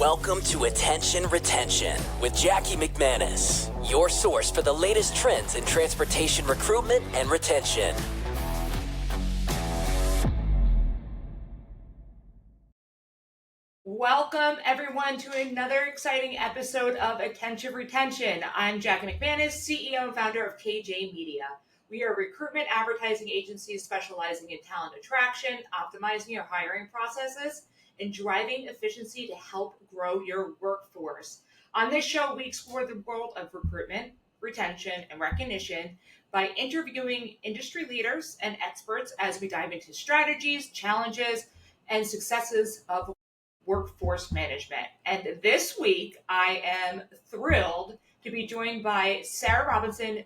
Welcome to Attention Retention with Jackie McManus, your source for the latest trends in transportation recruitment and retention. Welcome, everyone, to another exciting episode of Attention Retention. I'm Jackie McManus, CEO and founder of KJ Media. We are a recruitment advertising agency specializing in talent attraction, optimizing your hiring processes, and driving efficiency to help grow your workforce. On this show, we explore the world of recruitment, retention, and recognition by interviewing industry leaders and experts as we dive into strategies, challenges, and successes of workforce management. And this week, I am thrilled to be joined by Sarah Robinson,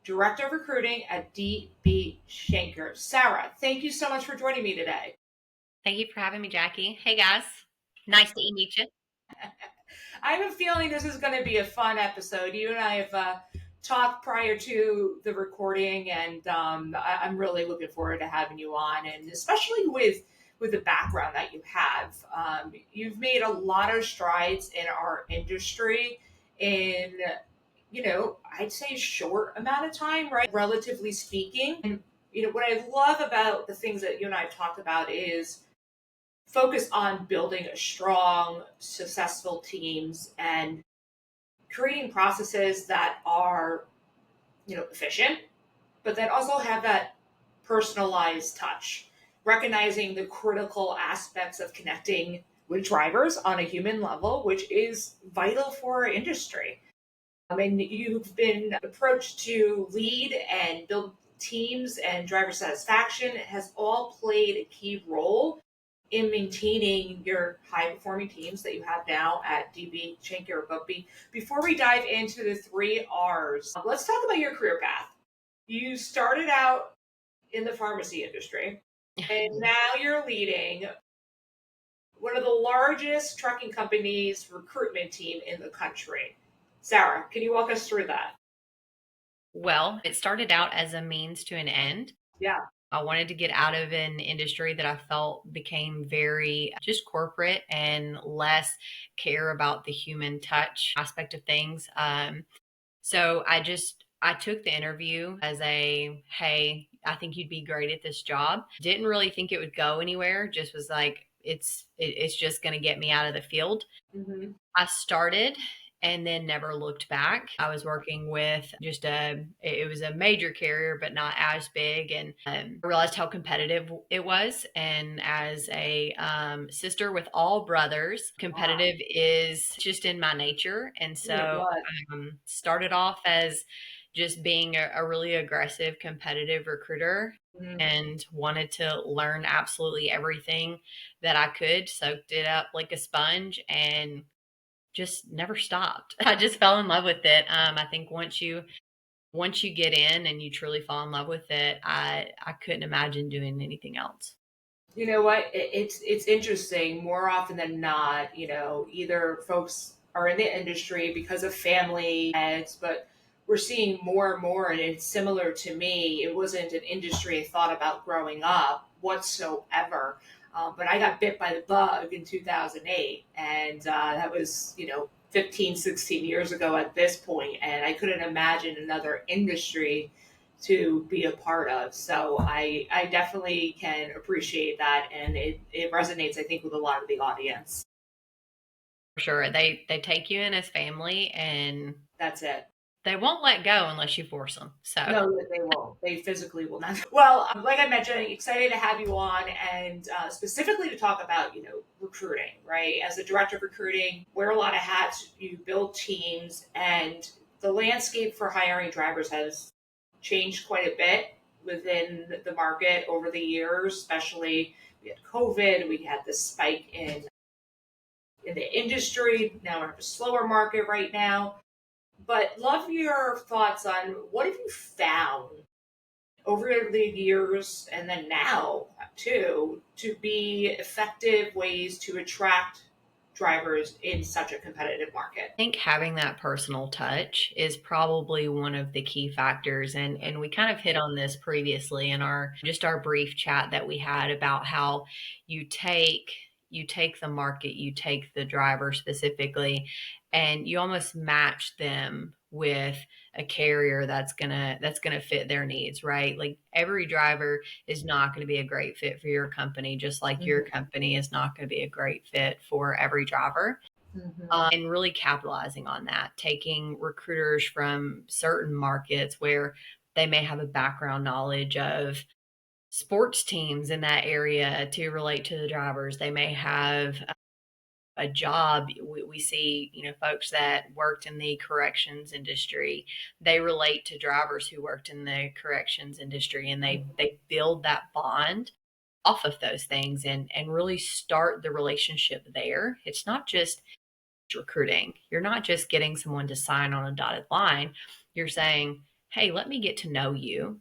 Director of Recruiting at DB Schenker. Sarah, thank you so much for joining me today. Thank you for having me, Jackie. Hey, guys. Nice to meet you. I have a feeling this is going to be a fun episode. You and I have talked prior to the recording, and I'm really looking forward to having you on, and especially with the background that you have. You've made a lot of strides in our industry in, I'd say short amount of time, right? Relatively speaking. And, what I love about the things that you and I have talked about is focus on building a strong, successful teams and creating processes that are, efficient, but that also have that personalized touch, recognizing the critical aspects of connecting with drivers on a human level, which is vital for our industry. You've been approached to lead and build teams and driver satisfaction. It has all played a key role in maintaining your high-performing teams that you have now at DB Schenker. But before we dive into the 3 R's, let's talk about your career path. You started out in the pharmacy industry, and now you're leading one of the largest trucking companies' recruitment team in the country. Sarah, can you walk us through that? Well, it started out as a means to an end. Yeah. I wanted to get out of an industry that I felt became very just corporate and less care about the human touch aspect of things. So I took the interview as hey, I think you'd be great at this job. Didn't really think it would go anywhere. Just was like, it's just going to get me out of the field. Mm-hmm. I started and then never looked back. I was working with it was a major carrier, but not as big. And I realized how competitive it was. And as a sister with all brothers, competitive is just in my nature. And so started off as just being a really aggressive, competitive recruiter. Mm-hmm. And wanted to learn absolutely everything that I could, soaked it up like a sponge, and just never stopped. I just fell in love with it. I think once you get in and you truly fall in love with it, I couldn't imagine doing anything else. You know what? It's interesting. More often than not, either folks are in the industry because of family heads, but we're seeing more and more, and it's similar to me. It wasn't an industry I thought about growing up whatsoever. But I got bit by the bug in 2008, and that was, 15, 16 years ago at this point, and I couldn't imagine another industry to be a part of. So I definitely can appreciate that, and it resonates, I think, with a lot of the audience. For sure. They take you in as family, and that's it. They won't let go unless you force them. So no, they won't. They physically will not. Well, like I mentioned, I'm excited to have you on, and specifically to talk about, recruiting, right? As a director of recruiting, wear a lot of hats, you build teams, and the landscape for hiring drivers has changed quite a bit within the market over the years. Especially we had COVID, we had this spike in the industry. Now we're in a slower market right now. But love your thoughts on what have you found over the years, and then now too, to be effective ways to attract drivers in such a competitive market? I think having that personal touch is probably one of the key factors. And we kind of hit on this previously in our brief chat that we had about how you take you take the market, you take the driver specifically, and you almost match them with a carrier that's gonna fit their needs, right? Like every driver is not going to be a great fit for your company, just like your company is not going to be a great fit for every driver. And really capitalizing on that, taking recruiters from certain markets where they may have a background knowledge of sports teams in that area to relate to the drivers. They may have a job. We see, folks that worked in the corrections industry, they relate to drivers who worked in the corrections industry, and they build that bond off of those things and really start the relationship there. It's not just recruiting. You're not just getting someone to sign on a dotted line. You're saying, hey, let me get to know you.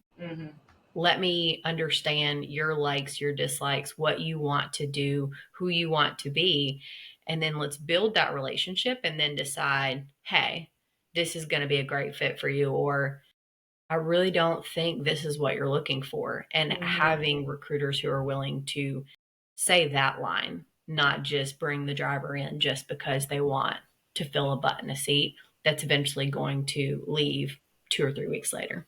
Let me understand your likes, your dislikes, what you want to do, who you want to be. And then let's build that relationship and then decide, hey, this is going to be a great fit for you, or I really don't think this is what you're looking for. And having recruiters who are willing to say that line, not just bring the driver in just because they want to fill a butt in a seat that's eventually going to leave 2 or 3 weeks later.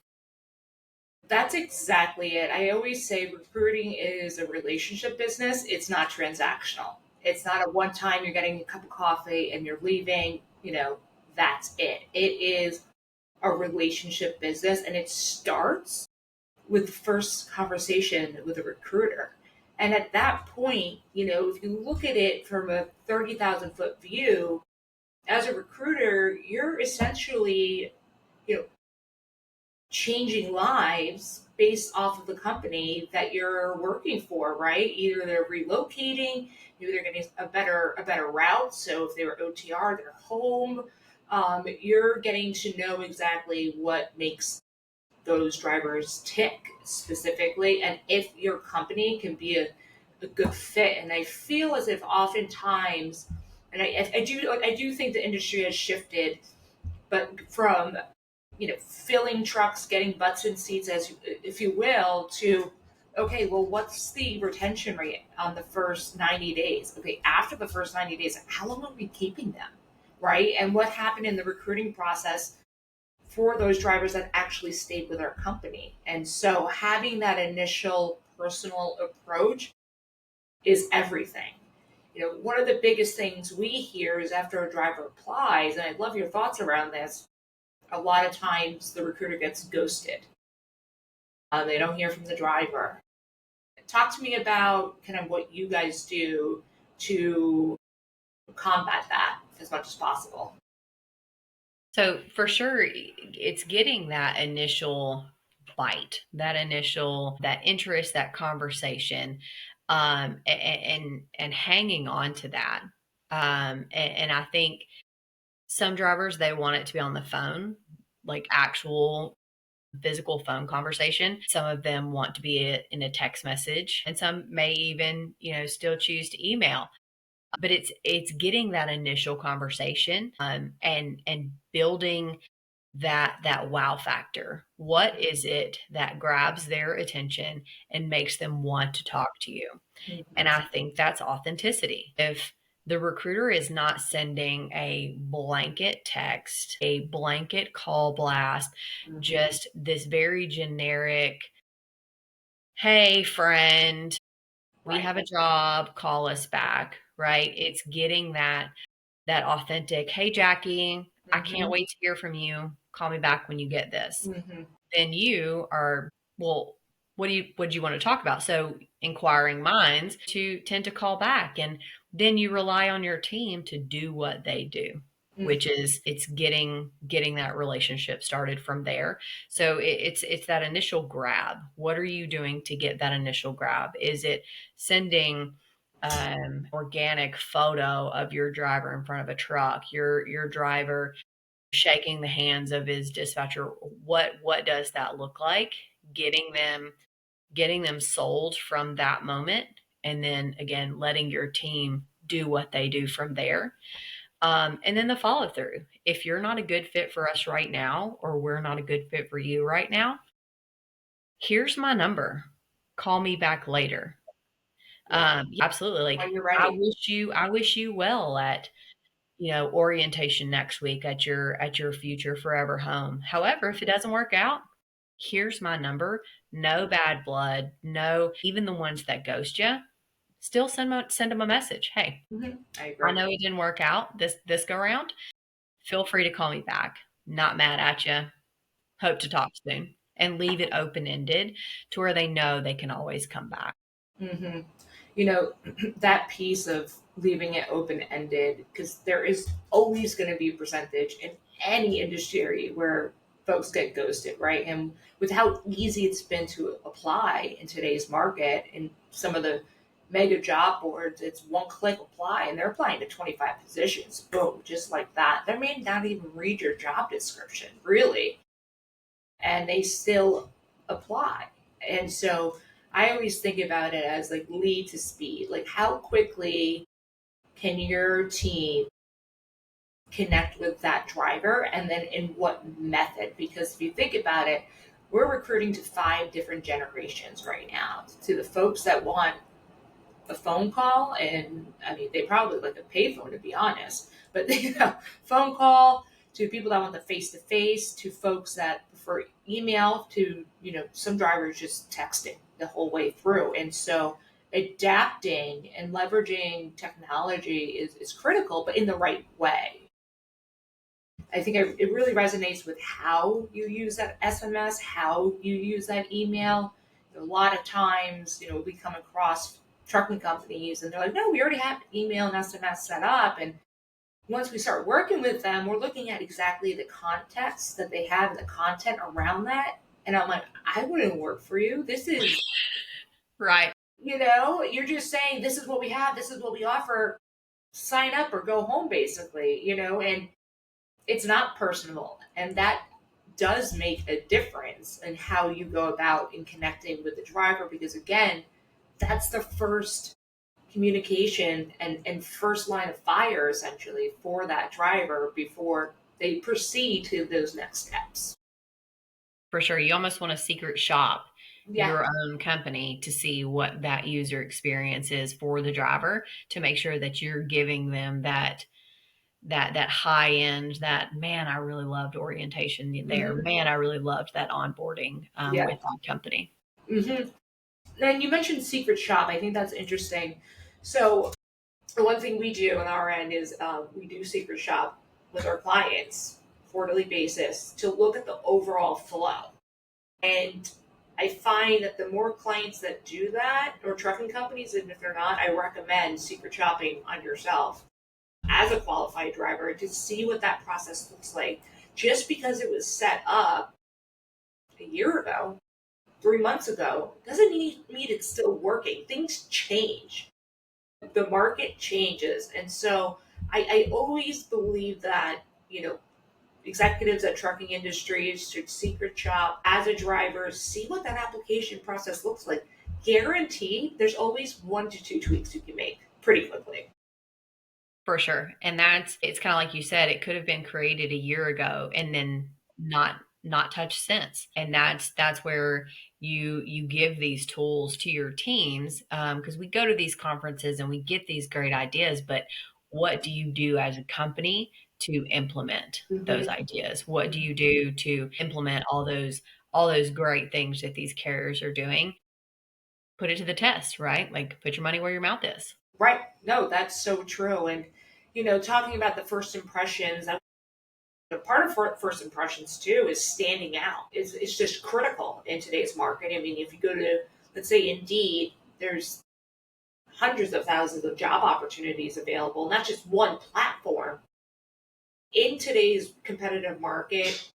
That's exactly it. I always say recruiting is a relationship business. It's not transactional. It's not a one time you're getting a cup of coffee and you're leaving, that's it. It is a relationship business, and it starts with the first conversation with a recruiter. And at that point, if you look at it from a 30,000-foot view, as a recruiter, you're essentially, you know, changing lives based off of the company that you're working for, right? Either they're relocating, maybe they're getting a better route. So if they were OTR, they're home. You're getting to know exactly what makes those drivers tick specifically, and if your company can be a good fit. And I feel as if oftentimes, and I do think the industry has shifted, but from filling trucks, getting butts in seats, as if you will, to okay, well, what's the retention rate on the first 90 days? Okay, after the first 90 days, how long are we keeping them, right? And what happened in the recruiting process for those drivers that actually stayed with our company? And so having that initial personal approach is everything. One of the biggest things we hear is after a driver applies, and I'd love your thoughts around this, a lot of times the recruiter gets ghosted. They don't hear from the driver. Talk to me about kind of what you guys do to combat that as much as possible. So for sure, it's getting that initial bite, that interest, that conversation, and hanging on to that. And I think some drivers, they want it to be on the phone, like actual physical phone conversation. Some of them want to be in a text message, and some may even, still choose to email. But it's getting that initial conversation, and building that wow factor. What is it that grabs their attention and makes them want to talk to you? And I think that's authenticity. If the recruiter is not sending a blanket text, a blanket call blast, just this very generic, hey, friend, we Right. have a job, call us back, right? It's getting that authentic, hey, Jackie, I can't wait to hear from you. Call me back when you get this. Then you are, well, what do you want to talk about? So inquiring minds to tend to call back, and then you rely on your team to do what they do, which is it's getting that relationship started from there. So it's that initial grab. What are you doing to get that initial grab? Is it sending organic photo of your driver in front of a truck, your driver shaking the hands of his dispatcher? What does that look like? Getting them sold from that moment, and then again letting your team do what they do from there. And then the follow through. If you're not a good fit for us right now, or we're not a good fit for you right now, here's my number. Call me back later. Yeah, absolutely. Like when you're I ready. wish you, I wish you well at, orientation next week at your future forever home. However, if it doesn't work out, here's my number. No bad blood. No, even the ones that ghost you, still send them a message. Hey, I I agree. know it didn't work out this go around. Feel free to call me back. Not mad at you. Hope to talk soon. And leave it open ended to where they know they can always come back. hmm You know, that piece of leaving it open ended, because there is always going to be a percentage in any industry where folks get ghosted, right? And with how easy it's been to apply in today's market and some of the mega job boards, it's one click apply and they're applying to 25 positions. Boom, just like that. They may not even read your job description, really, and they still apply. And so I always think about it as like lead to speed. Like, how quickly can your team connect with that driver, and then in what method? Because if you think about it, we're recruiting to 5 different generations right now. To the folks that want a phone call, and I mean, they probably like a payphone, to be honest, but phone call, to people that want the face to face, to folks that prefer email, to some drivers just texting the whole way through. And so adapting and leveraging technology is critical, but in the right way. I think it really resonates with how you use that SMS, how you use that email. A lot of times, we come across trucking companies and they're like, no, we already have email and SMS set up. And once we start working with them, we're looking at exactly the context that they have and the content around that. And I'm like, I wouldn't work for you. This is, Right. you're just saying, this is what we have, this is what we offer, sign up or go home, basically, and it's not personal, and that does make a difference in how you go about in connecting with the driver, because again, that's the first communication and first line of fire, essentially, for that driver before they proceed to those next steps. For sure. You almost want to secret shop Yeah. your own company to see what that user experience is for the driver to make sure that you're giving them that high end, that man, I really loved orientation there. hmm Man, I really loved that onboarding Yeah. with that company. hmm And you mentioned secret shop. I think that's interesting. So one thing we do on our end is we do secret shop with our clients quarterly basis to look at the overall flow. And I find that the more clients that do that, or trucking companies, and if they're not, I recommend secret shopping on yourself as a qualified driver to see what that process looks like. Just because it was set up a year ago, 3 months ago, doesn't mean it's still working. Things change, the market changes. And so I always believe that, executives at trucking industries should secret shop as a driver, see what that application process looks like. Guaranteed, there's always 1 to 2 tweaks you can make pretty quickly. For sure. And it's kind of like you said, it could have been created a year ago and then not touched since. And that's where you give these tools to your teams, because we go to these conferences and we get these great ideas, but what do you do as a company to implement those hmm ideas? What do you do to implement all those great things that these carriers are doing? Put it to the test, right? Like put your money where your mouth is. Right. No, that's so true. And, talking about the first impressions, part of first impressions too is standing out. It's just critical in today's market. I mean, if you go to, let's say, Indeed, there's hundreds of thousands of job opportunities available, not just one platform. In today's competitive market,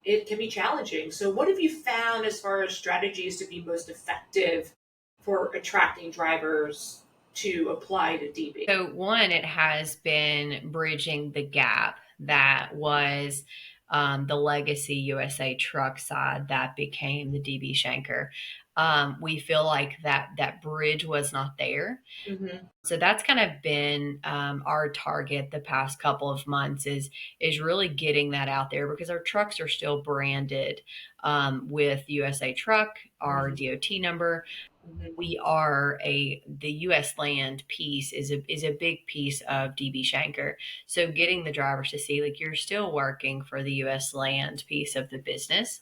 it can be challenging. So, what have you found as far as strategies to be most effective for attracting drivers to apply to DB? So, one, it has been bridging the gap that was the legacy USA truck side that became the DB Schenker. We feel like that bridge was not there. hmm So that's kind of been our target the past couple of months is really getting that out there because our trucks are still branded with USA Truck, our hmm DOT number. Mhm. we are the U.S. land piece is a big piece of DB Schenker. So getting the drivers to see like you're still working for the U.S. land piece of the business.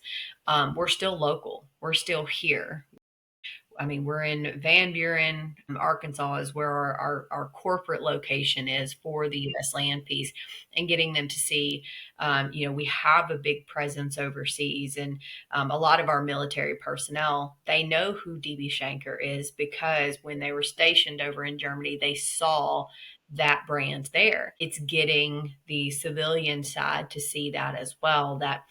We're still local. We're still here. I mean, we're in Van Buren, Arkansas is where our corporate location is for the U.S. land piece, and getting them to see, we have a big presence overseas, and a lot of our military personnel, they know who DB Schenker is because when they were stationed over in Germany, they saw that brand there. It's getting the civilian side to see that as well, that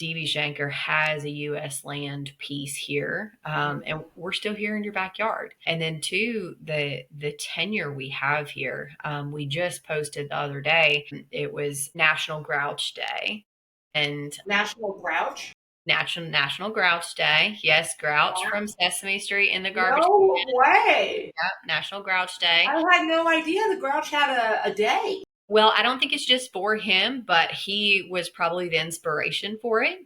DB Schenker has a U.S. land piece here, and we're still here in your backyard. And then two, the tenure we have here. We just posted the other day. It was National Grouch Day, and National Grouch? National Grouch Day. Yes, Grouch Wow. from Sesame Street in the garbage. No way. Yep, National Grouch Day. I had no idea the Grouch had a day. Well, I don't think it's just for him, but he was probably the inspiration for it.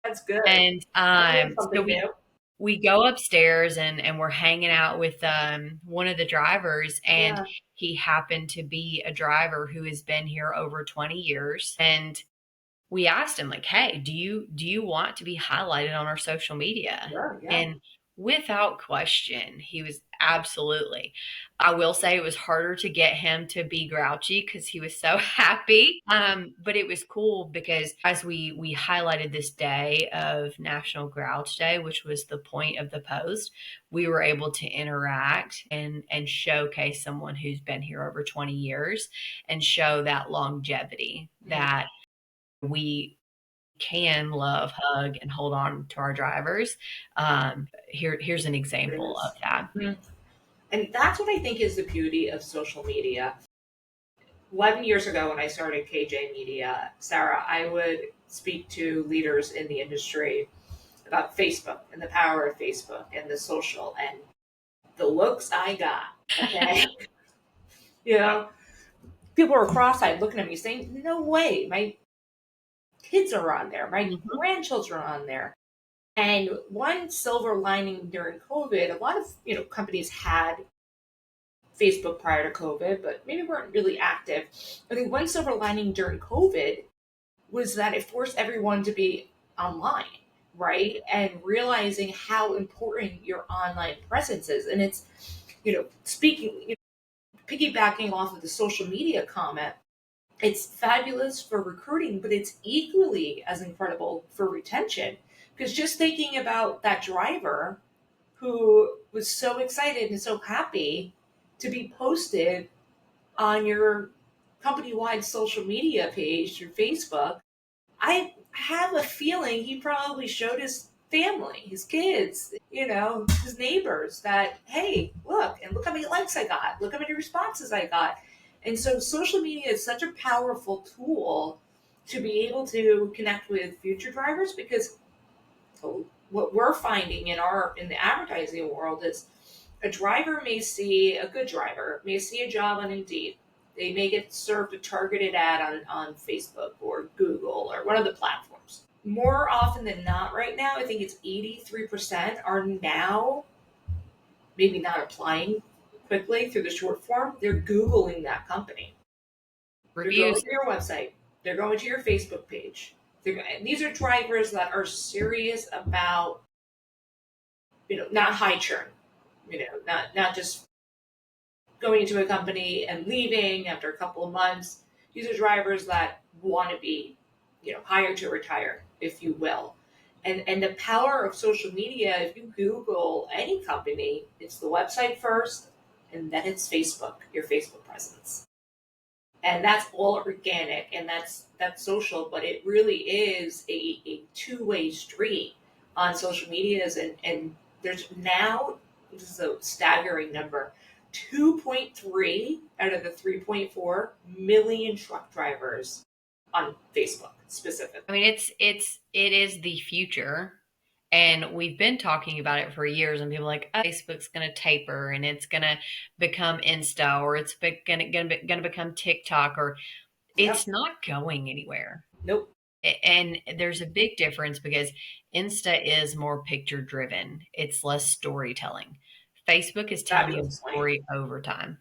That's good. And I learned so something new. we go upstairs and we're hanging out with one of the drivers, and Yeah. he happened to be a driver who has been here over 20 years. And we asked him like, hey, do you want to be highlighted on our social media? Sure, yeah. And without question, he was absolutely. I will say it was harder to get him to be grouchy because he was so happy. But it was cool because as we highlighted this day of National Grouch Day, which was the point of the post, we were able to interact and showcase someone who's been here over 20 years and show that longevity that we can love, hug, and hold on to our drivers. Here's an It example is. of that. Mhm. And that's what I think is the beauty of social media. 11 years ago, when I started KJ Media, Sarah, I would speak to leaders in the industry about Facebook and the power of Facebook and the social, and the looks I got. Okay. You know, people were cross eyed looking at me saying, no way, my kids are on there, my Mhm. grandchildren are on there. And one silver lining during COVID, a lot of companies had Facebook prior to COVID, but maybe weren't really active. I think one silver lining during COVID was that it forced everyone to be online, right? And realizing how important your online presence is. And it's, speaking, piggybacking off of the social media comment, it's fabulous for recruiting, but it's equally as incredible for retention. Because just thinking about that driver who was so excited and so happy to be posted on your company wide social media page through Facebook, I have a feeling he probably showed his family, his kids, his neighbors that, hey, look, and look how many likes I got, look how many responses I got. And so social media is such a powerful tool to be able to connect with future drivers because what we're finding in the advertising world is a good driver may see a job on Indeed. They may get served a targeted ad on Facebook or Google or one of the platforms. More often than not, right now, I think it's 83% are now maybe not applying quickly through the short form. They're Googling that company. They're going Reviews. to your website. They're going to your Facebook page. These are drivers that are serious about, not high churn, not just going into a company and leaving after a couple of months. These are drivers that want to be, hired to retire, if you will. And the power of social media, if you Google any company, it's the website first, and then it's Facebook, your Facebook presence. And that's all organic and that's social, but it really is a two-way street on social medias, and there's now, this is a staggering number, 2.3 out of the 3.4 million truck drivers on Facebook specifically. I mean, it is the future. And we've been talking about it for years, and people are like, oh, Facebook's going to taper, and it's going to become Insta, or it's going to become TikTok, or Yep. it's not going anywhere. Nope. And there's a big difference because Insta is more picture driven. It's less storytelling. Facebook is telling you a Fabulous point. story over time.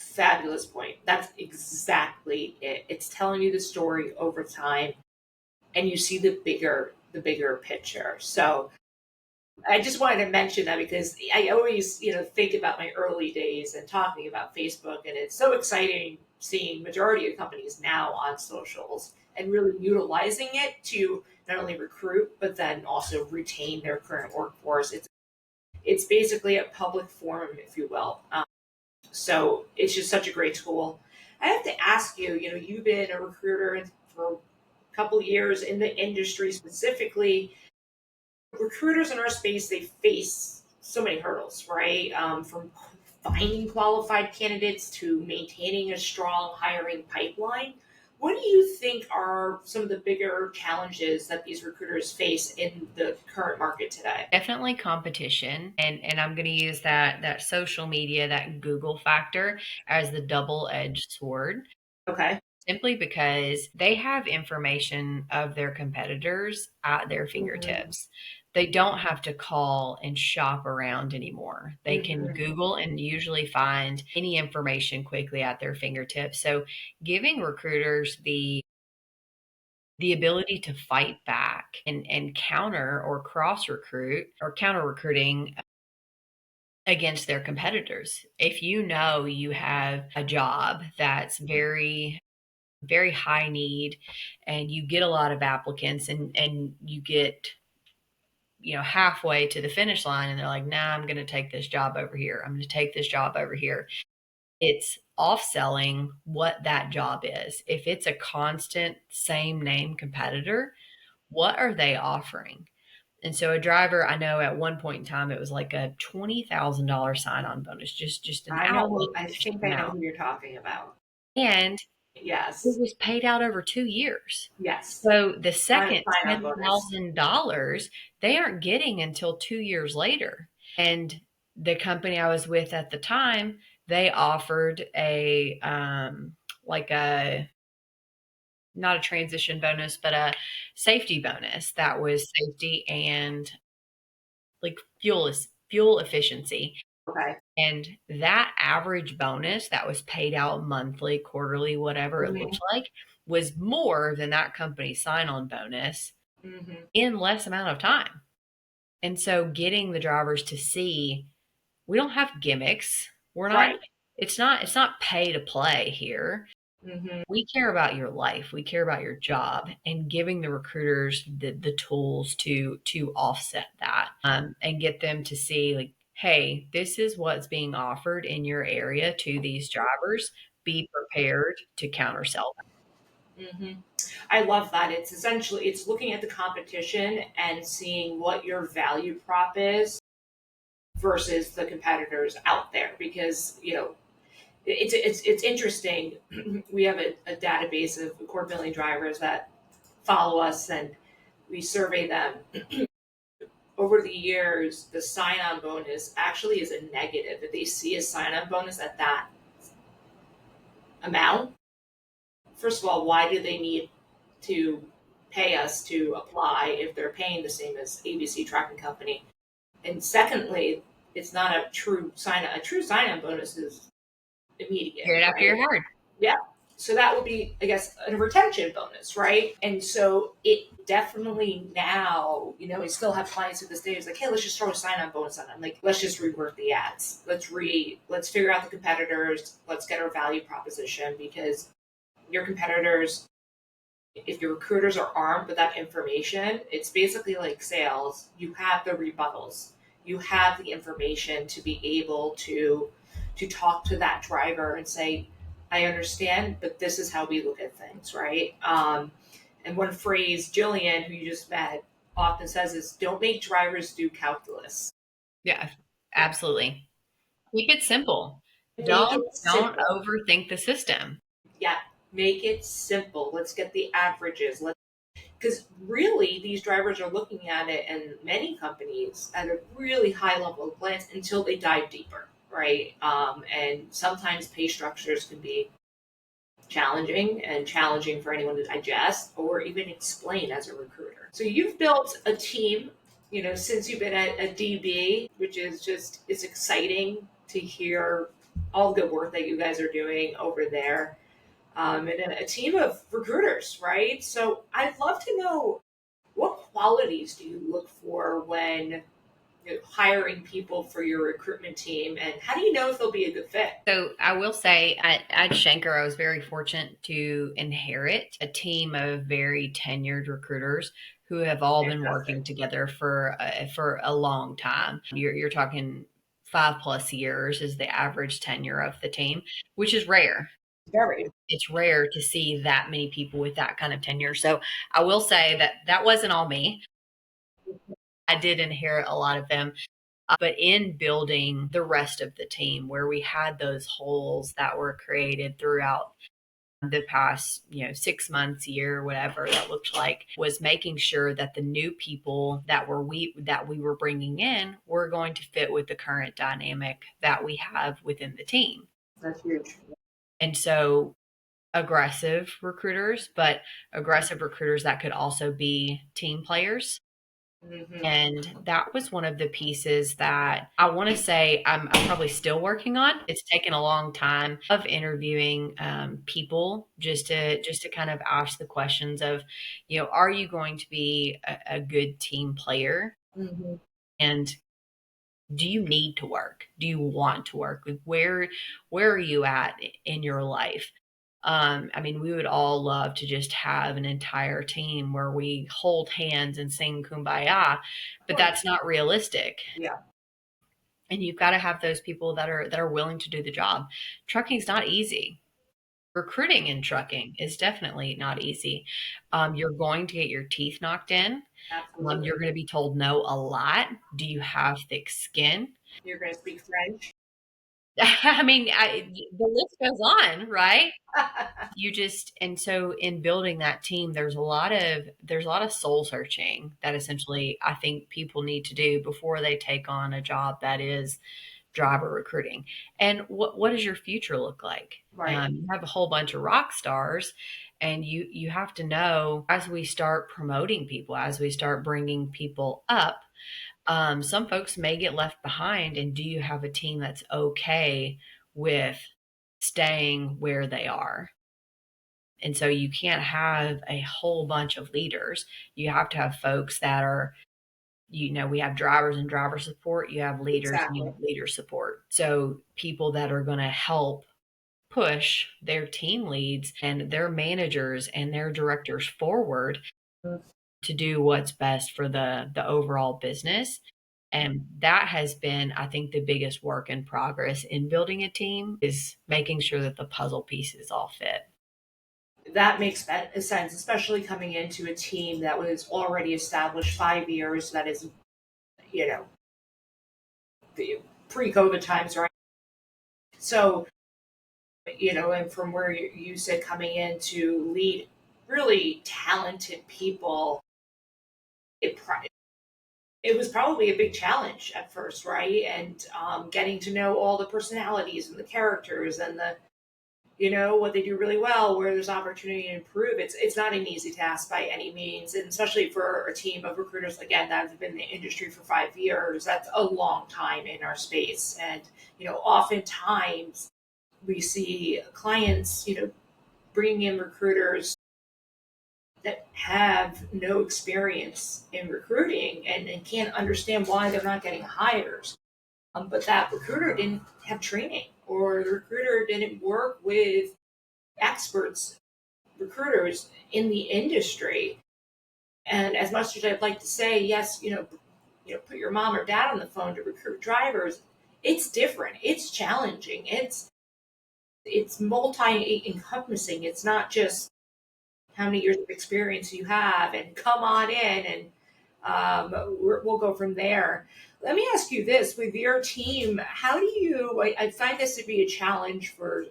Fabulous point. That's exactly it. It's telling you the story over time, and you see the bigger picture. So I just wanted to mention that because I always, think about my early days and talking about Facebook, and it's so exciting seeing majority of companies now on socials and really utilizing it to not only recruit but then also retain their current workforce. It's basically a public forum, if you will. So it's just such a great tool. I have to ask you, you've been a recruiter for a couple years in the industry specifically. Recruiters in our space, they face so many hurdles, right? From finding qualified candidates to maintaining a strong hiring pipeline. What do you think are some of the bigger challenges that these recruiters face in the current market today? Definitely competition. And I'm going to use that social media, that Google factor as the double-edged sword. Okay. Simply because they have information of their competitors at their Hmm. fingertips. They don't have to call and shop around anymore. They can Hmm. Google and usually find any information quickly at their fingertips. So giving recruiters the ability to fight back and counter or cross recruit or counter recruiting against their competitors. If you know you have a job that's very high need and you get a lot of applicants and you get halfway to the finish line and they're like, nah, I'm going to take this job over here, I'm going to take this job over here. It's off selling what that job is. If it's a constant same name competitor, what are they offering? And so a driver, I know at one point in time it was like a $20,000 sign-on bonus, just an I outlandish think I know amount, who you're talking about. and it Yes. was paid out over 2 years. Yes. So the second Sign on bonus. $10,000 they aren't getting until 2 years later. And the company I was with at the time, they offered a like a not a transition bonus, but a safety bonus that was safety and like fuel efficiency. Okay. And that average bonus that was paid out monthly, quarterly, whatever it looked Hmm. like, was more than that company's sign-on bonus Hmm. in less amount of time. And so getting the drivers to see we don't have gimmicks. We're not Right. it's not pay to play here. Hmm. We care about your life. We care about your job, and giving the recruiters the tools to offset that, and get them to see like, hey, this is what's being offered in your area to these drivers. Be prepared to counter sell Hmm. I love that. It's looking at the competition and seeing what your value prop is versus the competitors out there because it's interesting. We have a database of 250,000 drivers that follow us and we survey them. Over the years, the sign-on bonus actually is a negative. If they see a sign-on bonus at that amount, first of all, why do they need to pay us to apply if they're paying the same as ABC Tracking Company? And secondly, it's not a true sign-on. A true sign-on bonus is Hear immediate, it after right? your heart. Yeah. So that would be, I guess, a retention bonus, right? And so it definitely now, we still have clients to this day. It's like, hey, let's just throw a sign-on bonus on them. Like, let's just rework the ads. Let's figure out the competitors. Let's get our value proposition because your competitors, if your recruiters are armed with that information, it's basically like sales. You have the rebuttals. You have the information to be able to talk to that driver and say, I understand, but this is how we look at things, right? And one phrase Jillian, who you just met, often says is, "Don't make drivers do calculus. Yeah, absolutely. Keep it simple. Make Don't it don't simple. overthink the system. Yeah, make it simple. Let's get the averages. Because really these drivers are looking at it and many companies at a really high level of glance until they dive deeper, right? And sometimes pay structures can be challenging and challenging for anyone to digest or even explain as a recruiter. So you've built a team, since you've been at DB, which is just, it's exciting to hear all the good work that you guys are doing over there. And a team of recruiters, right? So I'd love to know, what qualities do you look for when hiring people for your recruitment team, and how do you know if they'll be a good fit? So I will say at Schenker, I was very fortunate to inherit a team of very tenured recruiters who have all been working together for a long time. You're talking 5+ years is the average tenure of the team, which is rare. Very. It's rare to see that many people with that kind of tenure. So I will say that wasn't all me. I did inherit a lot of them. But in building the rest of the team, where we had those holes that were created throughout the past, 6 months, year, whatever that looked like, was making sure that the new people that we were bringing in were going to fit with the current dynamic that we have within the team. That's huge. And so aggressive recruiters, but aggressive recruiters that could also be team players. Mm-hmm. And that was one of the pieces that I want to say I'm probably still working on. It's taken a long time of interviewing people just to kind of ask the questions of, are you going to be a good team player? Mm-hmm. And do you need to work? Do you want to work? Where are you at in your life? I mean, we would all love to just have an entire team where we hold hands and sing Kumbaya, but that's not realistic. Yeah. And you've got to have those people that are willing to do the job. Trucking's not easy. Recruiting in trucking is definitely not easy. You're going to get your teeth knocked in. Absolutely. You're going to be told no a lot. Do you have thick skin? You're going to speak French. I mean, the list goes on, right? And so in building that team, there's a lot of soul searching that essentially I think people need to do before they take on a job that is driver recruiting. And what does your future look like? Right. You have a whole bunch of rock stars, and you have to know, as we start promoting people, as we start bringing people up, some folks may get left behind. And do you have a team that's okay with staying where they are? And so you can't have a whole bunch of leaders. You have to have folks that are, we have drivers and driver support, you have leaders and you Exactly. have leader support. So people that are going to help push their team leads and their managers and their directors forward to do what's best for the overall business. And that has been, I think, the biggest work in progress in building a team, is making sure that the puzzle pieces all fit. That makes sense, especially coming into a team that was already established 5 years, that is, the pre-COVID times, right? So, and from where you said coming in to lead really talented people, it was probably a big challenge at first, right? And getting to know all the personalities and the characters and what they do really well, where there's opportunity to improve. It's not an easy task by any means, and especially for a team of recruiters, again, that have been in the industry for 5 years. That's a long time in our space, and oftentimes we see clients, bringing in recruiters that have no experience in recruiting, and can't understand why they're not getting hires. But that recruiter didn't have training, or the recruiter didn't work with experts, recruiters in the industry. And as much as I'd like to say, yes, put your mom or dad on the phone to recruit drivers, it's different. It's challenging. It's multi encompassing. It's not just how many years of experience you have and come on in, and we'll go from there. Let me ask you this: with your team, how do you? I find this to be a challenge for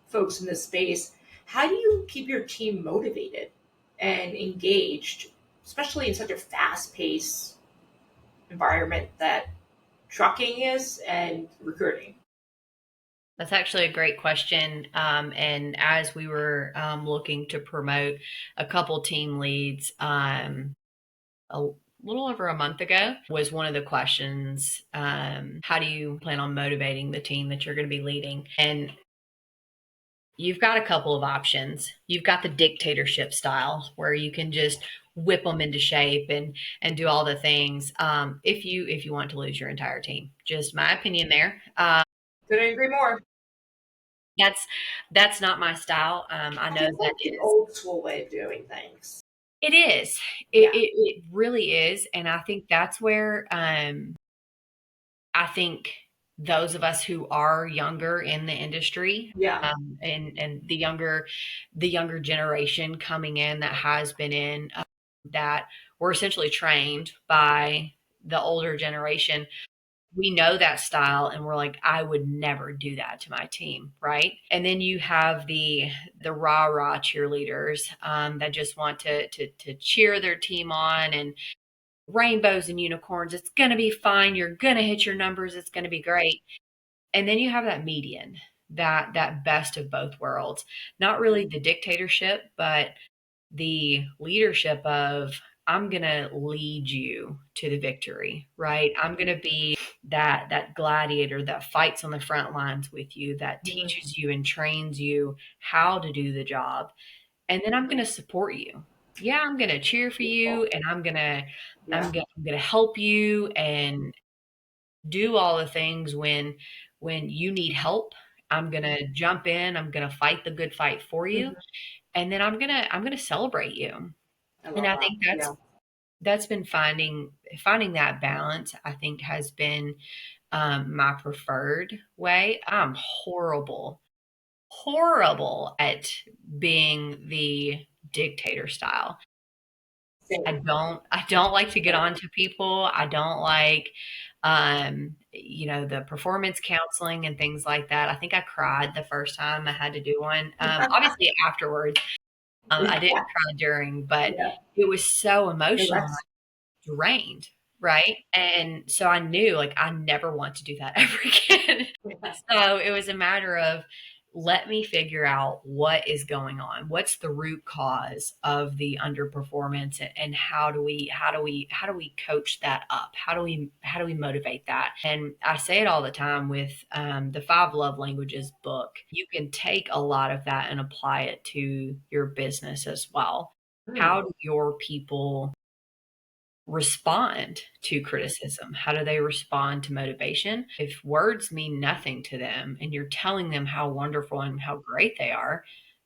folks in this space. How do you keep your team motivated and engaged, especially in such a fast-paced environment that trucking is and recruiting? That's actually a great question. And as we were looking to promote a couple team leads a little over a month ago, was one of the questions, how do you plan on motivating the team that you're going to be leading? And you've got a couple of options. You've got the dictatorship style where you can just whip them into shape and do all the things. If you want to lose your entire team, just my opinion there. Couldn't agree more. That's that's not my style. I know It's like that the is. old school way of doing things. It is. Yeah. It really is, and I think that's where I think those of us who are younger in the industry, Yeah. and the younger generation coming in that has been in, that were essentially trained by the older generation, we know that style and we're like, I would never do that to my team, right? And then you have the rah-rah cheerleaders, that just want to cheer their team on, and rainbows and unicorns, it's going to be fine, you're going to hit your numbers, it's going to be great. And then you have that median, that best of both worlds, not really the dictatorship, but the leadership of, I'm going to lead you to the victory, right? I'm going to be that gladiator that fights on the front lines with you, that Mhm. teaches you and trains you how to do the job. And then I'm going to support you. Yeah, I'm going to cheer for you, Beautiful. and I'm going to Yeah. I'm going to help you and do all the things when you need help. I'm going to jump in, I'm going to fight the good fight for you, Mhm. and then I'm going to celebrate you. I And love I that. think Yeah. that's been finding that balance, I think, has been my preferred way. I'm horrible at being the dictator style. Same. I don't like to get on to people. I don't like the performance counseling and things like that. I think I cried the first time I had to do one. Obviously afterwards. I didn't Yeah. cry during, but Yeah. it was so No, emotional, that's drained, right? And so I knew, like, I never want to do that ever again. yeah. So it was a matter of, let me figure out what is going on. What's the root cause of the underperformance, and how do we coach that up? How do we motivate that? And I say it all the time with the Five Love Languages book. You can take a lot of that and apply it to your business as well. Mm. How do your people respond to criticism? How do they respond to motivation? If words mean nothing to them and you're telling them how wonderful and how great they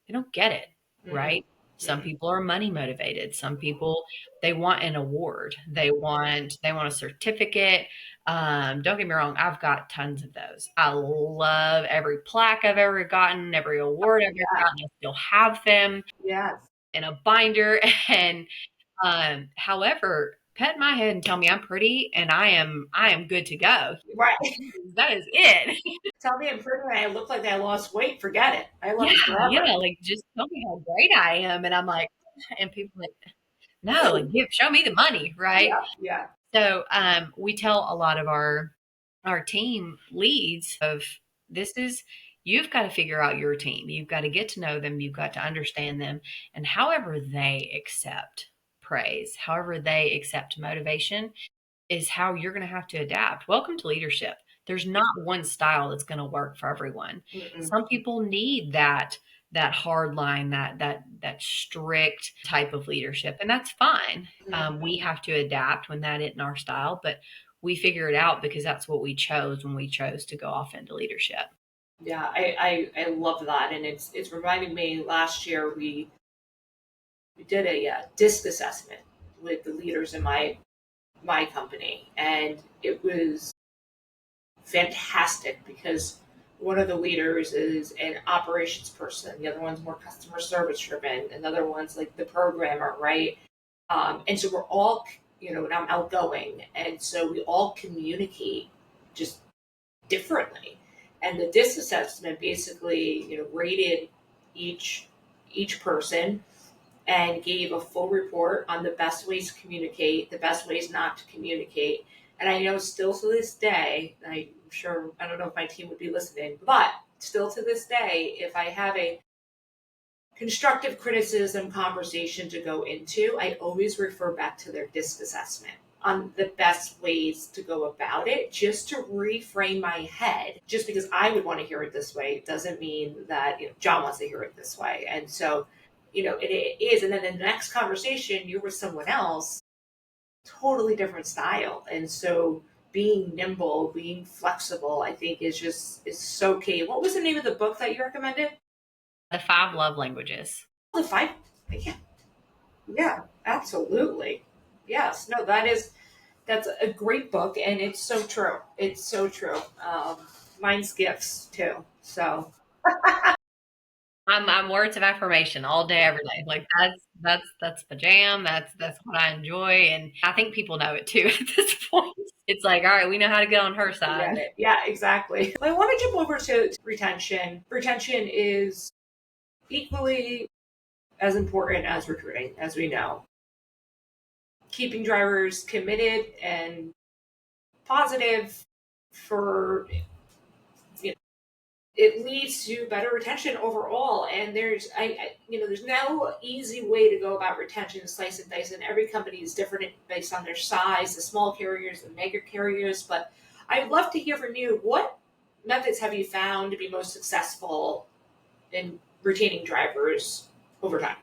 don't get it, Mm-mm. right? Some Mm-mm. people are money motivated. Some people, they want an award. They want a certificate. Don't get me wrong, I've got tons of those. I love every plaque I've ever gotten, every award I've ever Yeah. gotten. I still have them Yes. in a binder. And however, pet my head and tell me I'm pretty and I am good to go. Right. That is it. Tell me I'm pretty and I look like I lost weight. Forget it. I love Yeah, you yeah, forever. like, just tell me how great I am, and I'm like, and people are like, no, like, show me the money, right? Yeah. Yeah. So, we tell a lot of our team leads of, this is, you've got to figure out your team. You've got to get to know them. You've got to understand them, and however they accept praise, however they accept motivation, is how you're going to have to adapt. Welcome to leadership. There's not one style that's going to work for everyone. Mm-mm. Some people need that hard line, that strict type of leadership, and that's fine. Mm-mm. We have to adapt when that isn't our style, but we figure it out because that's what we chose when we chose to go off into leadership. Yeah. I love that, and it's reminding me. Last year we did a disc assessment with the leaders in my company, and it was fantastic because one of the leaders is an operations person, the other one's more customer service driven, another one's like the programmer, right? And so we're all, and I'm outgoing, and so we all communicate just differently. And the DISC assessment basically, rated each each person and gave a full report on the best ways to communicate, the best ways not to communicate. And I know still to this day, I'm sure, I don't know if my team would be listening, but still to this day, if I have a constructive criticism conversation to go into, I always refer back to their DISC assessment on the best ways to go about it, just to reframe my head. Just because I would want to hear it this way doesn't mean that John wants to hear it this way. And so, it is. And then the next conversation, you're with someone else, totally different style. And so being nimble, being flexible, I think is so key. What was the name of the book that you recommended? The 5 love languages. The five. Yeah, yeah, absolutely. Yes. No, that's a great book, and it's so true. It's so true. Mine's gifts too. So I'm words of affirmation all day, every day. Like that's the jam. That's what I enjoy, and I think people know it too at this point. It's like, all right, we know how to get on her I side. get it. Yeah, exactly. I want to jump over to retention. Retention is equally as important as recruiting, as we know. Keeping drivers committed and positive for it leads to better retention overall. And there's no easy way to go about retention, slice and dice, and every company is different based on their size, the small carriers, the mega carriers. But I'd love to hear from you. What methods have you found to be most successful in retaining drivers over time?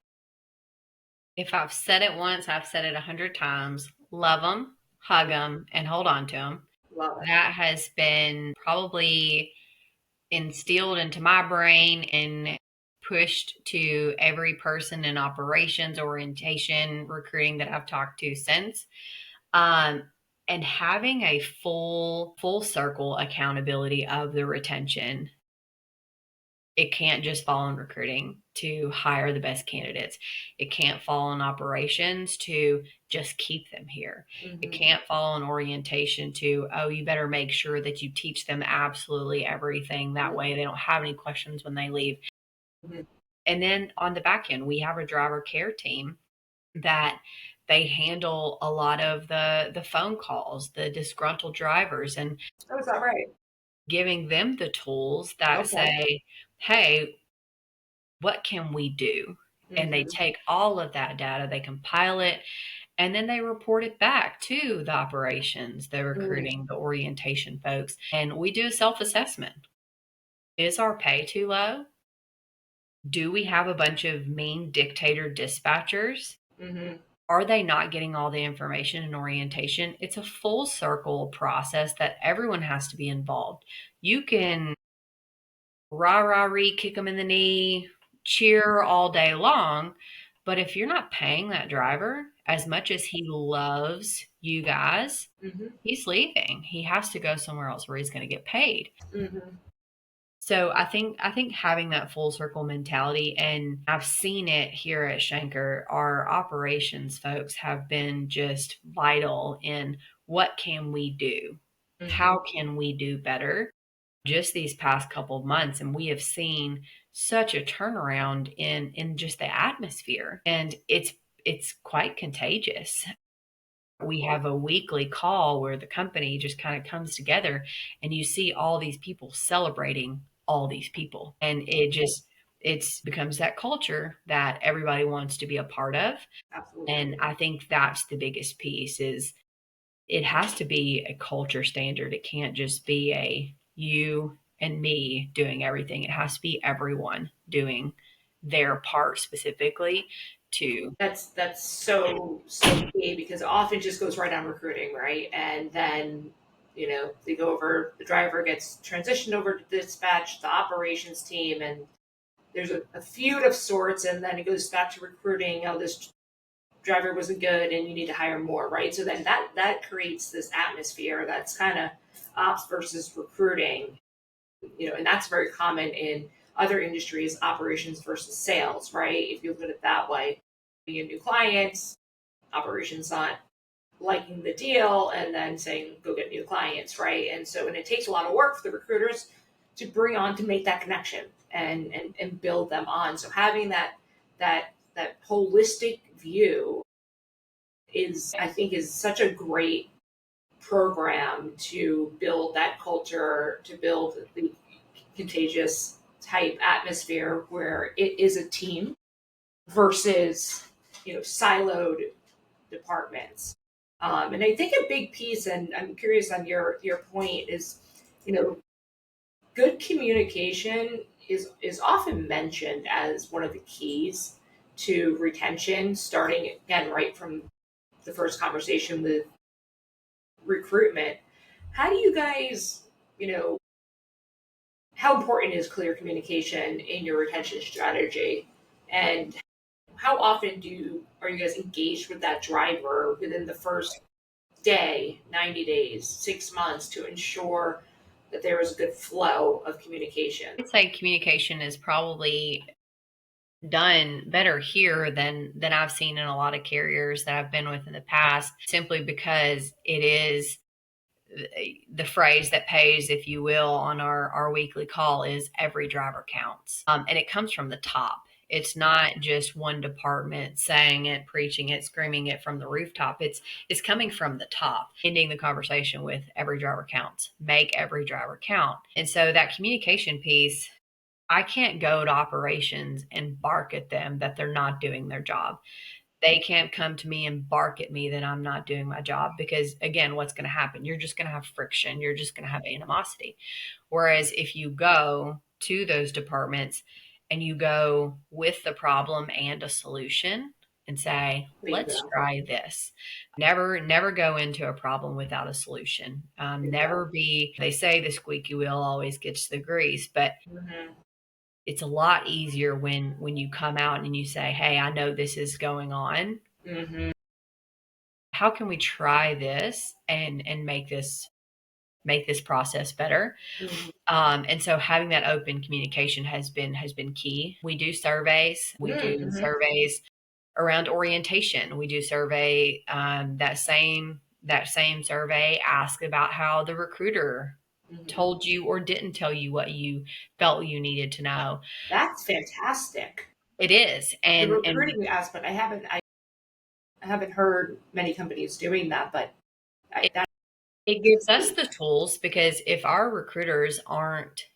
If I've said it once, I've said it 100 times. Love them, hug them, and hold on to them. Love it. That has been probably instilled into my brain and pushed to every person in operations, orientation, recruiting that I've talked to since. Um, and having a full circle accountability of the retention. It can't just fall in recruiting to hire the best candidates. It can't fall in operations to just keep them here. It can't fall in orientation to, oh, you better make sure that you teach them absolutely everything. That way they don't have any questions when they leave. Mhm. And then on the back end, we have a driver care team that they handle a lot of the phone calls, the disgruntled drivers, and Oh, is that right? giving them the tools that Okay. say, hey, what can we do? And they Mhm. take all of that data, they compile it, and then they report it back to the operations, the Mhm. recruiting, the orientation folks. And we do a self assessment. Is our pay too low? Do we have a bunch of mean dictator dispatchers? Mhm. Are they not getting all the information and orientation? It's a full circle process that everyone has to be involved. You can rah rah ree, kick them in the knee, cheer all day long. But if you're not paying that driver as much as he loves you guys, Mhm. he's leaving. He has to go somewhere else where he's going to get paid. Mhm. So I think having that full circle mentality, and I've seen it here at Schenker, our operations folks have been just vital in what can we do? How Mhm. can we do better? Just these past couple of months, and we have seen such a turnaround in just the atmosphere, and it's quite contagious. We have a weekly call where the company just kind of comes together, and you see all these people celebrating all these people, and it's becomes that culture that everybody wants to be a part of. And Absolutely. I think that's the biggest piece is it has to be a culture standard. It can't just be a you and me doing everything. It has to be everyone doing their part specifically to. That's so key because often just goes right on recruiting, right? And then they go over, the driver gets transitioned over to dispatch, the operations team, and there's a feud of sorts, and then it goes back to recruiting. Oh, this driver wasn't good, and you need to hire more, right? So then that creates this atmosphere that's kind of ops versus recruiting, and that's very common in other industries, operations versus sales, right? If you look at it that way, you get new clients, operations not liking the deal, and then saying go get new clients, right? And it takes a lot of work for the recruiters to bring on to make that connection and build them on. So having that holistic view is, I think, is such a great program to build that culture, to build the contagious type atmosphere where it is a team versus, siloed departments. And I think a big piece, and I'm curious on your point, is, you know, good communication is often mentioned as one of the keys to retention, starting again right from the first conversation with recruitment. How do you guys, how important is clear communication in your retention strategy? And how often are you guys engaged with that driver within the first day, 90 days, 6 months to ensure that there is a good flow of communication? I'd say communication is probably done better here than I've seen in a lot of carriers that I've been with in the past, simply because it is the phrase that pays, if you will, on our weekly call is every driver counts. And it comes from the top. It's not just one department saying it, preaching it, screaming it from the rooftop. It's coming from the top, ending the conversation with every driver counts, make every driver count. And so that communication piece, I can't go to operations and bark at them that they're not doing their job. They can't come to me and bark at me that I'm not doing my job, because again, what's going to happen? You're just going to have friction. You're just going to have animosity. Whereas if you go to those departments and you go with the problem and a solution and say, let's Bingo. try this. Never go into a problem without a solution. Never be, they say the squeaky wheel always gets the grease, but Mm-hmm. it's a lot easier when you come out and you say, hey, I know this is going on. Mm-hmm. How can we try this and make this process better? Mm-hmm. And so having that open communication has been key. We do surveys. We do Mm-hmm. surveys around orientation. We do survey, that same survey ask about how the recruiter Mm-hmm. told you or didn't tell you what you felt you needed to know. That's fantastic. It is. The And recruiting aspect, I haven't heard many companies doing that, but it, that's it gives us the tools, because if our recruiters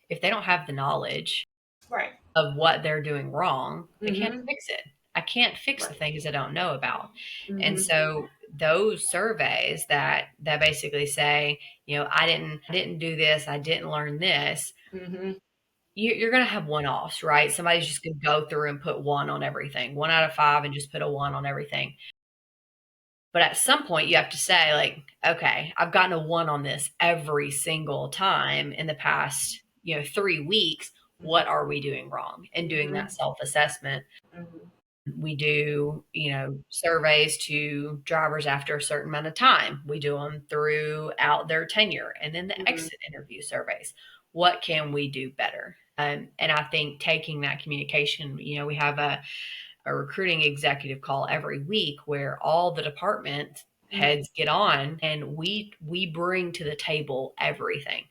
if they don't have the knowledge right. of what they're doing wrong, they can't Mm-hmm. fix it. I can't fix the Right. things I don't know about. And Mm-hmm. so those surveys that basically say, I didn't do this, I didn't learn this, Mm-hmm. you're going to have one-offs, right? Somebody's just going to go through and put one on everything, 1 out of 5, and just put a one on everything. But at some point, you have to say, like, okay, I've gotten a one on this every single time in the past, 3 weeks. What are we doing wrong? And doing Mm-hmm. that self assessment. Mm-hmm. We do, surveys to drivers after a certain amount of time. We do them throughout their tenure, and then the Mm-hmm. exit interview surveys. What can we do better? And I think taking that communication, we have a recruiting executive call every week where all the department heads get on, and we bring to the table everything,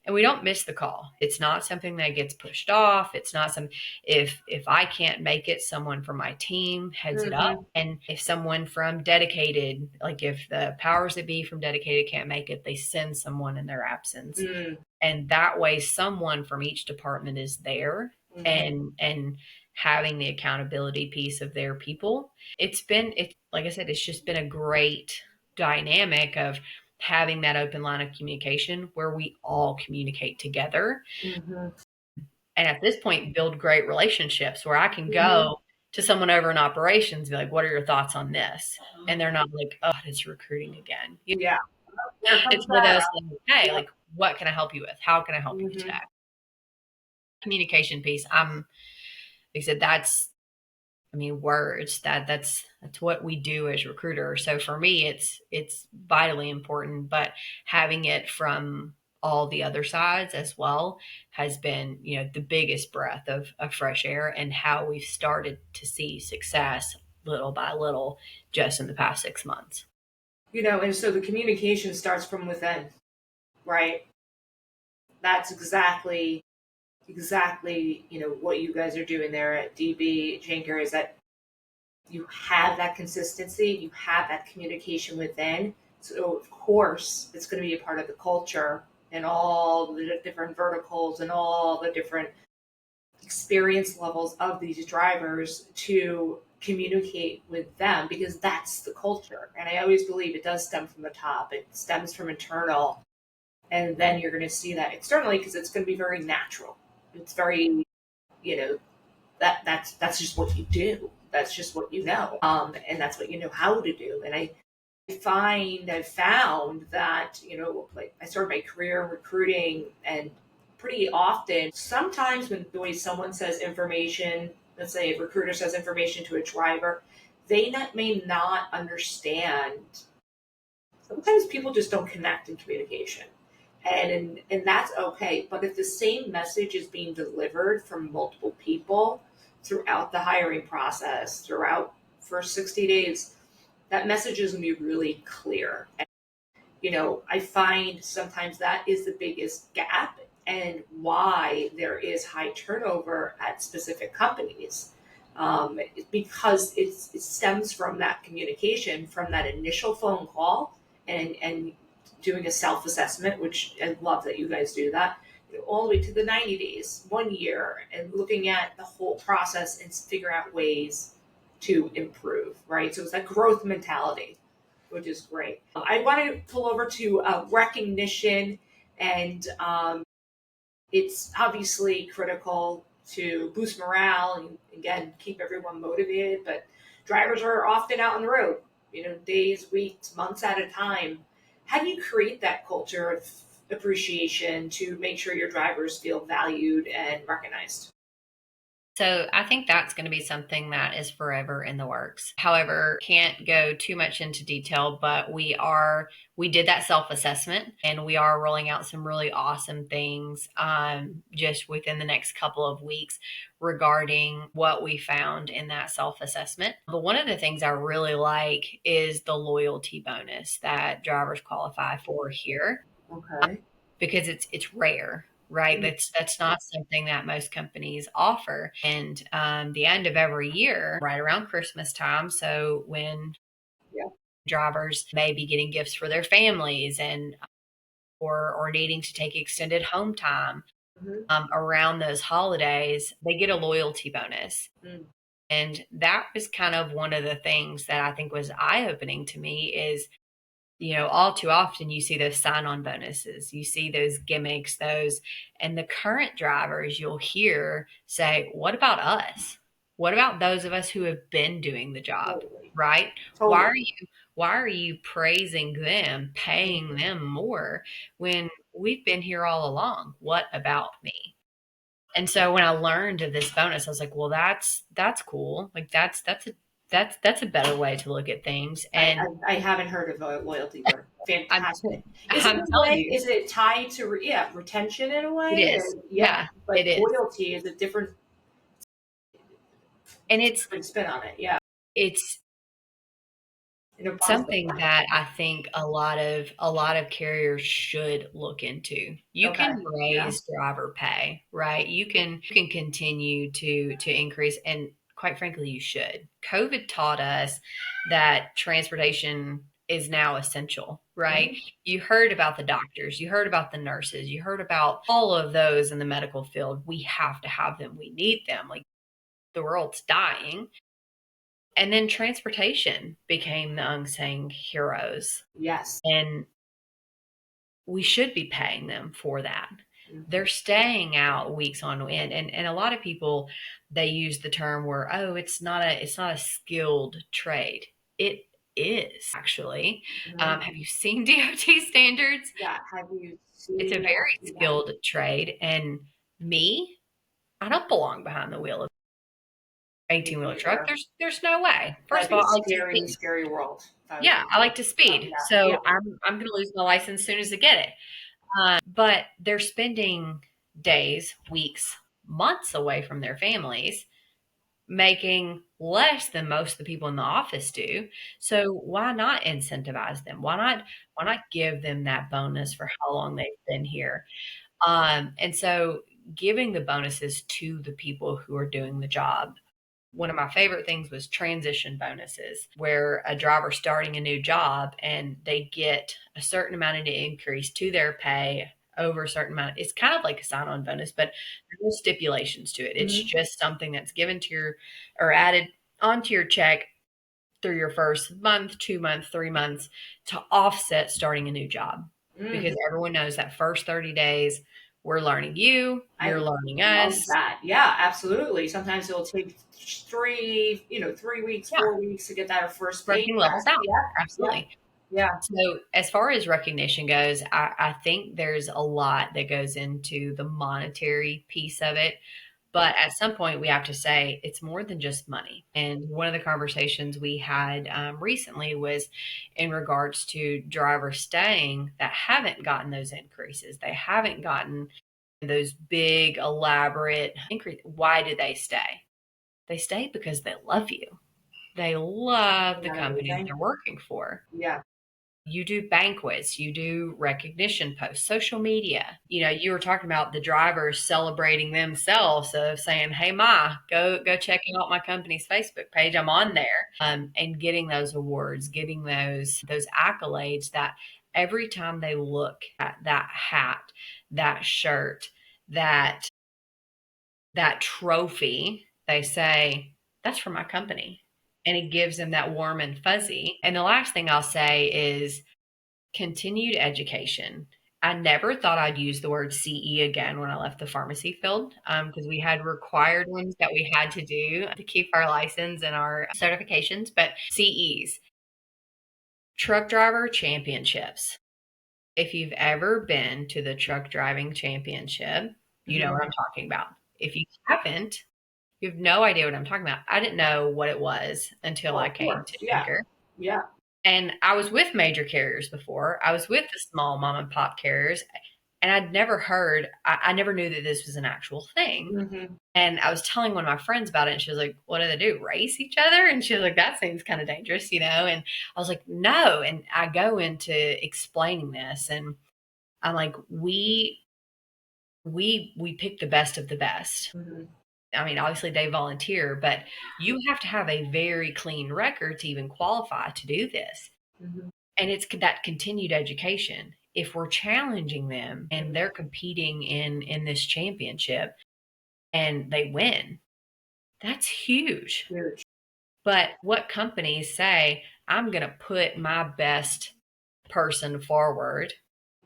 and we don't miss the call. It's not something that gets pushed off. It's not some, if I can't make it, someone from my team heads it up. Mm-hmm. And if someone from dedicated, like if the powers that be from dedicated can't make it, they send someone in their absence. Mm-hmm. And that way someone from each department is there, Mm-hmm. and having the accountability piece of their people. Like I said, it's just been a great dynamic of having that open line of communication where we all communicate together. Mm-hmm. And at this point, build great relationships where I can Mm-hmm. go to someone over in operations, be like, what are your thoughts on this? And they're not like, oh, it's recruiting again. Yeah. Here It's comes one of that. those things, hey, Yep. like, what can I help you with? How can I help you Mm-hmm. today? Communication piece. Like I said, words, that's what we do as recruiters. So for me, it's vitally important, but having it from all the other sides as well has been, the biggest breath of fresh air, and how we've started to see success little by little just in the past 6 months. And so the communication starts from within, right? That's exactly, what you guys are doing there at DB Schenker is that you have that consistency, you have that communication within. So of course it's going to be a part of the culture and all the different verticals and all the different experience levels of these drivers to communicate with them, because that's the culture. And I always believe it does stem from the top. It stems from internal, and then you're going to see that externally because it's going to be very natural. It's very, you know, that's just what you do. That's just what you know, and that's what you know how to do. And I've found that, like I started my career in recruiting, and pretty often, sometimes when the way someone says information, let's say a recruiter says information to a driver, may not understand. Sometimes people just don't connect in communication. And that's okay. But if the same message is being delivered from multiple people throughout the hiring process, throughout first 60 days, that message is going to be really clear. And, I find sometimes that is the biggest gap, and why there is high turnover at specific companies. Because it stems from that communication, from that initial phone call, and doing a self assessment, which I love that you guys do that, all the way to the 90 days, 1 year, and looking at the whole process and figure out ways to improve, right? So it's that growth mentality, which is great. I want to pull over to recognition, and it's obviously critical to boost morale and, again, keep everyone motivated. But drivers are often out on the road, days, weeks, months at a time. How do you create that culture of appreciation to make sure your drivers feel valued and recognized? So I think that's going to be something that is forever in the works. However, can't go too much into detail, but we did that self-assessment, and we are rolling out some really awesome things just within the next couple of weeks regarding what we found in that self-assessment. But one of the things I really like is the loyalty bonus that drivers qualify for here, Okay. because it's rare, right? That's not something that most companies offer. And the end of every year, right around Christmas time, so when Yeah. drivers may be getting gifts for their families, and or needing to take extended home time Mhm. around those holidays, they get a loyalty bonus. Mm. And that was kind of one of the things that I think was eye opening to me is, all too often you see those sign on bonuses, you see those gimmicks, and the current drivers you'll hear say, what about us? What about those of us who have been doing the job, Totally. right? Why Totally. are you, why are you praising them, paying them more when we've been here all along? What about me? And so when I learned of this bonus, I was like, well, that's cool. Like that's a better way to look at things. And I haven't heard of a loyalty program. I'm Fantastic. Is it I'm a telling way? you, Is it tied to retention in a it way? Or, is. yeah, Yeah, it but is. loyalty is a And it's different spin on it. Yeah, it's in a positive something way. that I think a lot of carriers should look into. You Okay. can Yeah. raise driver pay, right? You can continue to increase, and quite frankly you should. COVID taught us that transportation is now essential, right? Mhm. You heard about the doctors, you heard about the nurses, you heard about all of those in the medical field. We have to have them. We need them. Like, the world's dying. And then transportation became the unsung heroes. Yes. And we should be paying them for that. Mhm. They're staying out weeks on end. And a lot of people, they use the term where, oh, it's not a skilled trade. It is actually. Mhm. Have you seen DOT standards? Yeah. Have you It's a seen that? very Yeah. skilled trade. And me, I don't belong behind the wheel of an Me 18-wheeler truck. neither. There's no way. First That'd of be all, a I like to scary, speed. scary world. If I was Yeah, you. I like to Oh, speed. yeah. So Yeah. I'm going to lose my license as soon as I get it. But they're spending days, weeks, months away from their families, making less than most of the people in the office do. So why not incentivize them? Why not give them that bonus for how long they've been here? And so giving the bonuses to the people who are doing the job. One of my favorite things was transition bonuses, where a driver starting a new job and they get a certain amount of increase to their pay over a certain amount. It's kind of like a sign-on bonus, but there's no stipulations to it. It's just something that's given to your or added onto your check through your first month, 2 months, 3 months to offset starting a new job. Because everyone knows that first 30 days, we're learning you, you're learning Love us. that. Yeah, absolutely. Sometimes it'll take 3 weeks, Yeah. 4 weeks to get that first paycheck. Working levels out. Yeah, Absolutely. yeah. So, as far as recognition goes, I think there's a lot that goes into the monetary piece of it. But at some point, we have to say it's more than just money. And one of the conversations we had recently was in regards to drivers staying that haven't gotten those increases. They haven't gotten those big, elaborate increases. Why do they stay? They stay because they love you. They love Isn't the that company that amazing? they're working for. Yeah. You do banquets, you do recognition posts, social media. You were talking about the drivers celebrating themselves of saying, "Hey, Ma, go check out my company's Facebook page. I'm on there," and getting those awards, getting those accolades. That every time they look at that hat, that shirt, that trophy, they say, "That's for my company." And it gives them that warm and fuzzy. And the last thing I'll say is continued education. I never thought I'd use the word CE again when I left the pharmacy field because we had required ones that we had to do to keep our license and our certifications. But CEs, truck driver championships. If you've ever been to the truck driving championship, you know what I'm talking about. If you haven't, you have no idea what I'm talking about. I didn't know what it was until Well, I of came course. to Yeah. Schenker. Yeah. And I was with major carriers before. I was with the small mom and pop carriers. And I'd never heard, I never knew that this was an actual thing. Mm-hmm. And I was telling one of my friends about it, and she was like, "What do they do? Race each other?" And she was like, "That seems kind of dangerous, you know?" And I was like, "No." And I go into explaining this, and I'm like, we pick the best of the best. Mm-hmm. I mean, obviously they volunteer, but you have to have a very clean record to even qualify to do this. Mm-hmm. And it's that continued education. If we're challenging them and they're competing in this championship and they win, that's huge. Huge. But what companies say, "I'm going to put my best person forward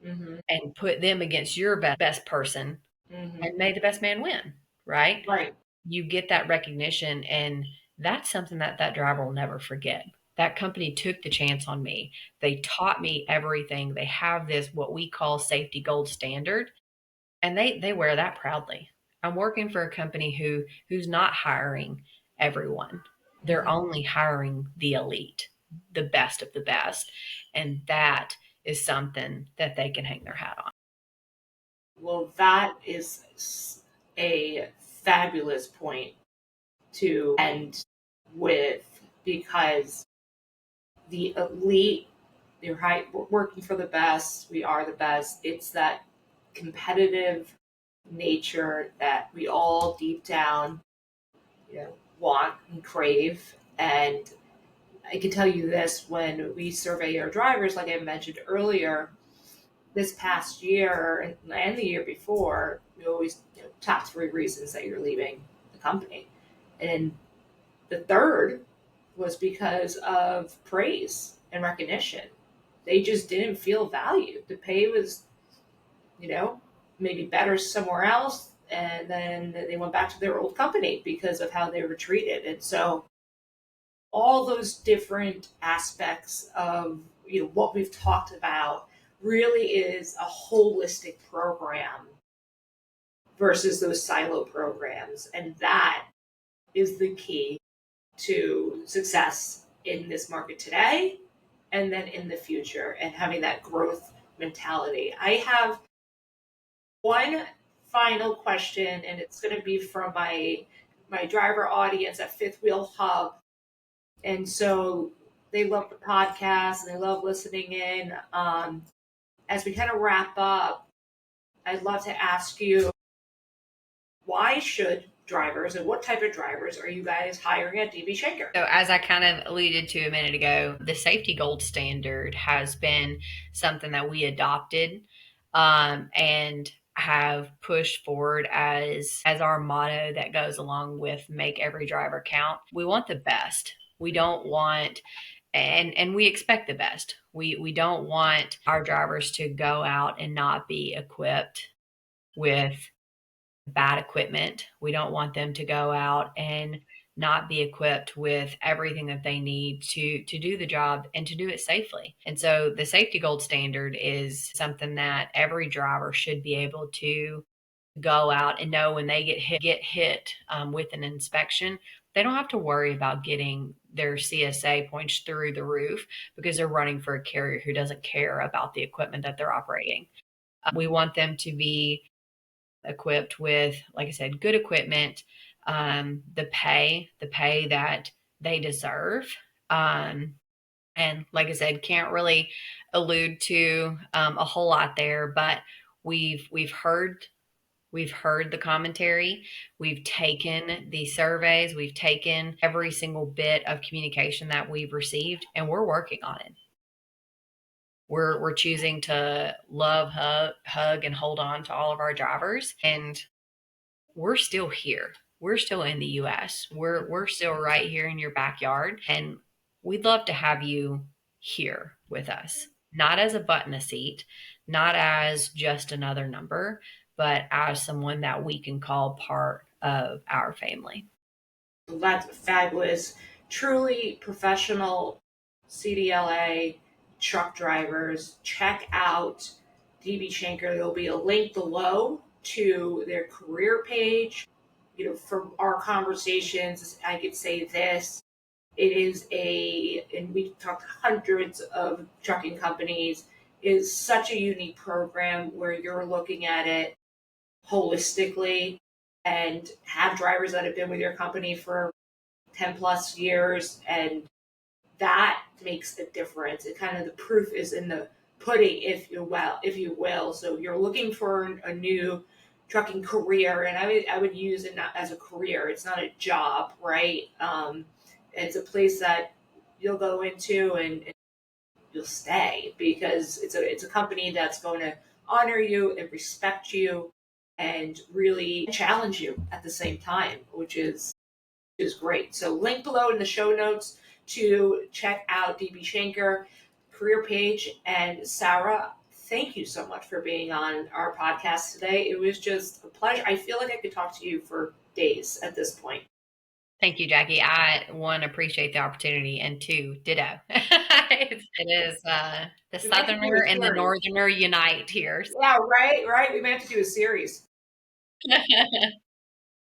Mm-hmm. and put them against your best person Mm-hmm. and may the best man win," right? Right. You get that recognition, and that's something that driver will never forget. That company took the chance on me. They taught me everything. They have this what we call safety gold standard, and they wear that proudly. I'm working for a company who's not hiring everyone. They're only hiring the elite, the best of the best, and that is something that they can hang their hat on. Well, that is a fabulous point to end with because the elite, they're we're working for the best, we are the best. It's that competitive nature that we all deep down, want and crave. And I can tell you this, when we survey our drivers, like I mentioned earlier, this past year and the year before, we always top 3 reasons that you're leaving the company. And the third was because of praise and recognition. They just didn't feel valued. The pay was, maybe better somewhere else. And then they went back to their old company because of how they were treated. And so all those different aspects of what we've talked about really is a holistic program versus those silo programs. And that is the key to success in this market today and then in the future, and having that growth mentality. I have one final question, and it's going to be from my driver audience at Fifth Wheel Hub. And so they love the podcast and they love listening in. As we kind of wrap up, I'd love to ask you, why should drivers and what type of drivers are you guys hiring at DB Schenker? So, as I kind of alluded to a minute ago, the safety gold standard has been something that we adopted and have pushed forward as our motto that goes along with make every driver count. We want the best. We don't want and we expect the best. We don't want our drivers to go out and not be equipped with bad equipment. We don't want them to go out and not be equipped with everything that they need to do the job and to do it safely. And so the safety gold standard is something that every driver should be able to go out and know when they get hit with an inspection. They don't have to worry about getting their CSA points through the roof because they're running for a carrier who doesn't care about the equipment that they're operating. We want them to be equipped with, like I said, good equipment, the pay that they deserve. And like I said, can't really allude to a whole lot there, but we've heard the commentary. We've taken the surveys. We've taken every single bit of communication that we've received, and we're working on it. We're choosing to love, hug, and hold on to all of our drivers, and we're still here. We're still in the U.S. We're still right here in your backyard, and we'd love to have you here with us, not as a butt in a seat, not as just another number, but as someone that we can call part of our family. That's fabulous. Truly professional CDLA truck drivers. Check out DB Schenker. There'll be a link below to their career page. From our conversations, I could say this. It is and we've talked to hundreds of trucking companies, is such a unique program where you're looking at it holistically and have drivers that have been with your company for 10 plus years, and that makes a difference. It kind of, the proof is in the pudding, if you will. So you're looking for a new trucking career, and I would use it not as a career. It's not a job, right? It's a place that you'll go into and you'll stay because it's a company that's going to honor you and respect you and really challenge you at the same time, which is great. So link below in the show notes to check out DB Schenker career page. And Sarah, thank you so much for being on our podcast today. It was just a pleasure. I feel like I could talk to you for days at this point. Thank you, Jackie. I, one, appreciate the opportunity, and two, ditto. It is the Southerner and the Northerner unite here. Yeah, right. We may have to do a series.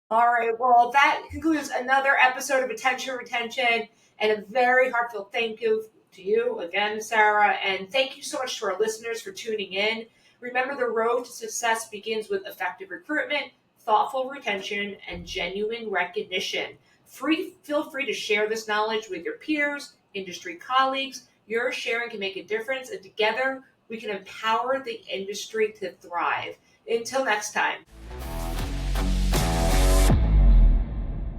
All right. Well, that concludes another episode of Attention Retention, and a very heartfelt thank you to you again, Sarah. And thank you so much to our listeners for tuning in. Remember, the road to success begins with effective recruitment, thoughtful retention, and genuine recognition. Feel free to share this knowledge with your peers, industry colleagues. Your sharing can make a difference, and together we can empower the industry to thrive. Until next time.